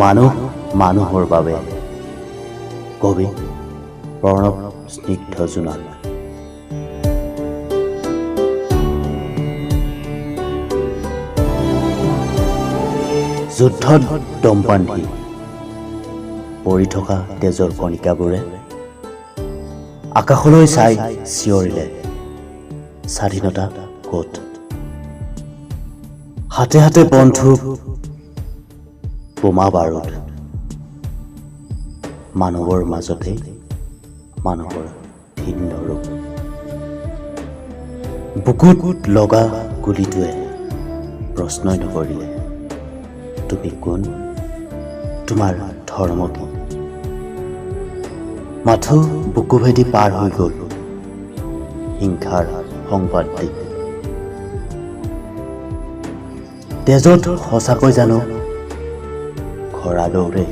মানুহ মানুহৰ বাবে কবি প্ৰণৱ স্নিগ্ধ জোনাল। যুদ্ধত দম বান্ধি পৰি থকা তেজৰ কণিকাবোৰে আকাশলৈ চাই চিঞৰিলে, স্বাধীনতা ক'ত? হাতে হাতে বন্ধুক বোমা বাৰুদ, মানুহৰ মাজতেই মানুহৰ ভিন্ন ৰূপ। বুকুত লগা গুলীটোৱে প্ৰশ্নই নকৰিলে, তুমি কোন, তোমাৰ ধৰ্ম কি? মাথো বুকুভেদি পাৰ হৈ গ'ল হিংসাৰ সংবাদ দি। তেজত সঁচাকৈ জানো খৰা দৌৰে,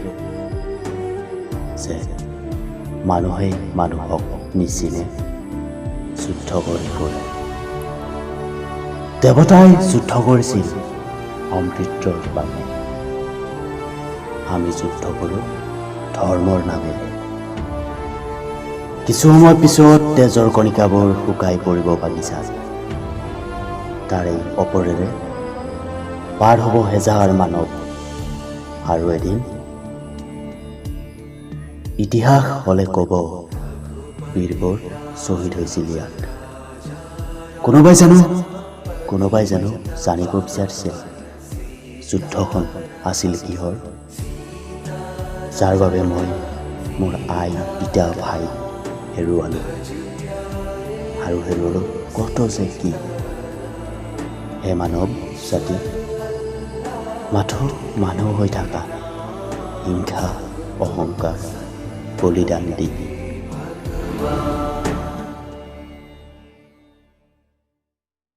যে মানুহে মানুহক নিচিনে যুদ্ধ কৰি গ'ল। দেৱতাই যুদ্ধ কৰিছিল অমৃতৰ বাবে, আমি যুদ্ধ কৰোঁ ধৰ্মৰ নামেৰে। কিছু সময় পিছত তেজৰ কণিকাবোৰ শুকাই পৰিব বাগিচাত, তাৰে অপৰেৰে পাৰ হ'ব হেজাৰ মানৱ। আৰু এদিন ইতিহাস হ'লে ক'ব, বীৰবোৰ শ্বহীদ হৈছিল ইয়াত। কোনোবাই জানো জানিব বিচাৰিছিল যুদ্ধখন আছিল কিহৰ? যাৰ বাবে মই মোৰ আই, পিতা, ভাই হেৰুৱালোঁ, আৰু হেৰুৱালোঁ কত যে কি। হে মানৱ জাতি, মাথো মানুহ হৈ থাকা, হিংসা অহংকাৰ বলিদান দি